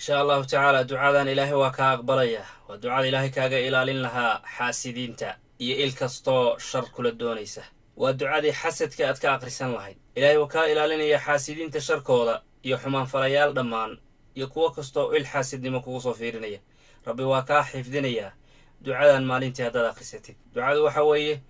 insha allahu tacaala ducadan ilaahay waa kaa aqbalaya. waa ducada ilaahay kaaga ilaalin lahaa xaasidiinta iyo il kastoo shar kula doonaysa. waa ducadii xasadka aad ka aqrisan lahayd. ilaahay waa kaa ilaalinaya xaasidiinta sharkooda iyo xumaanfalayaal dhammaan iyo kuwo kastoo il xaasidnimo kugu soo fiirinaya. rabbi waa kaa xifdinayaa ducadan maalintii haddaad aqrisatid. ducadu waxa weeye: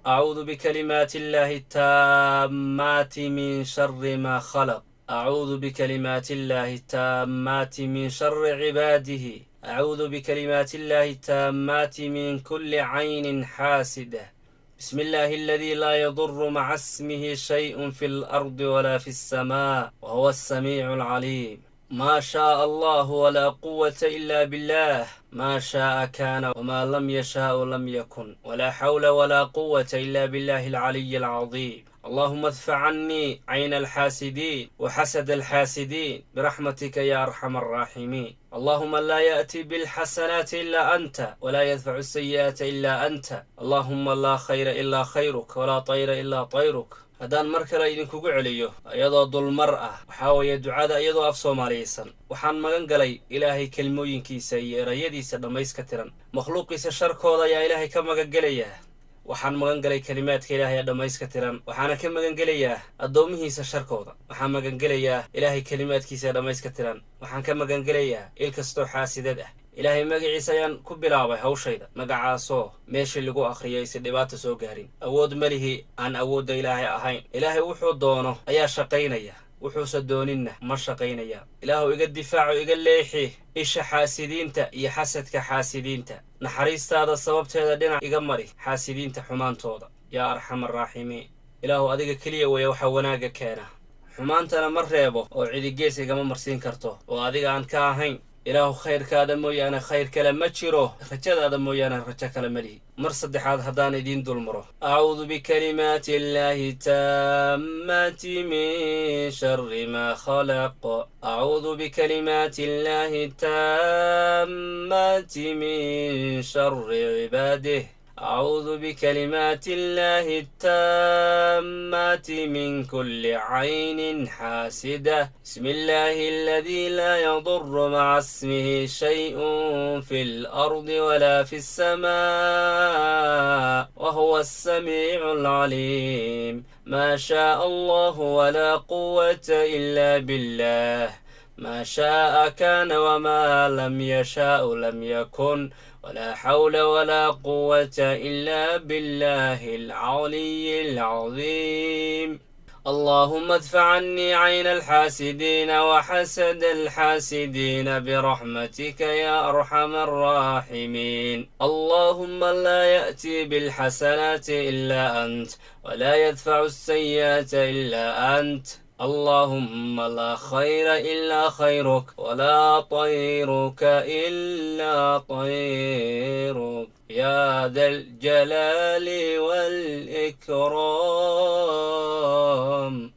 acuudu bikalimaati illaahi taammaati min shari maa khalaq. أعوذ بكلمات الله التامات من شر عباده. أعوذ بكلمات الله التامات من كل عين حاسدة. بسم الله الذي لا يضر مع اسمه شيء في الأرض ولا في السماء وهو السميع العليم. ما شاء الله ولا قوة إلا بالله. ما شاء كان وما لم يشاء لم يكن ولا حول ولا قوة إلا بالله العلي العظيم. اللهم ادفع عني عين الحاسدين وحسد الحاسدين برحمتك يا أرحم الراحمين. اللهم لا يأتي بالحسنات إلا أنت ولا يدفع السيئات إلا أنت. اللهم لا خير إلا خيرك ولا طير إلا طيرك. haddaan mar kale idinkugu celiyo iyadoo dulmar ah, waxaa weeye ducada iyadoo af soomaaliyaysan. waxaan magan galay ilaahay kelmooyinkiisa iyo erayadiisa dhammayska tiran. makhluuqiisa sharkooda ayaa ilaahay ka magan gelayaa. waxaan magan galay kelimaadka ilaahay ee dhammayska tiran. waxaana ka magan gelayaa addoomihiisa sharkooda. waxaan magan gelayaa ilaahay kelimaadkiisa ee dhammayska tiran. waxaan ka magan gelayaa il kastoo xaasidad ah. ilaahay magaciisa ayaan ku bilaabay hawshayda, magacaasoo meeshii lagu akhriyay si dhibaata soo gaarin. awood malihi aan awoodda ilaahay ahayn. ilaahay wuxuu doono ayaa shaqaynaya, wuxuuse dooninna ma shaqaynaya. ilaahu iga difaaco, iga leexi isha xaasidiinta iyo xasadka xaasidiinta. naxariistaada sababteeda dhinac iga mari xaasidiinta xumaantooda yaa arxam arraaximiin. ilaahu adiga keliya weeye waxaa wanaagga keena, xumaantana ma reebo oo cidigees igama marsiin karto oo adiga aan ka ahayn. ilaahu khayrkaada mooyaane khayr kale ma jiro, rajadaada mooyaane rajo kale ma lihi. mar saddexaad haddaan idiin dulmaro: acuudu bikalimaati illaahi taammaati min shari maa khalaq. acuudu bikalimaati illaahi taammaati min shari cibaadih. أعوذ بكلمات الله التامات من كل عين حاسدة. بسم الله الذي لا يضر مع اسمه شيء في الأرض ولا في السماء وهو السميع العليم. ما شاء الله ولا قوة إلا بالله. ما شاء كان وما لم يشاء لم يكن ولا حول ولا قوة إلا بالله العلي العظيم. اللهم ادفع عني عين الحاسدين وحسد الحاسدين برحمتك يا أرحم الراحمين. اللهم لا يأتي بالحسنات إلا أنت ولا يدفع السيئات إلا أنت. اللهم لا خير إلا خيرك ولا طيرك إلا طيرك يا ذا الجلال والإكرام.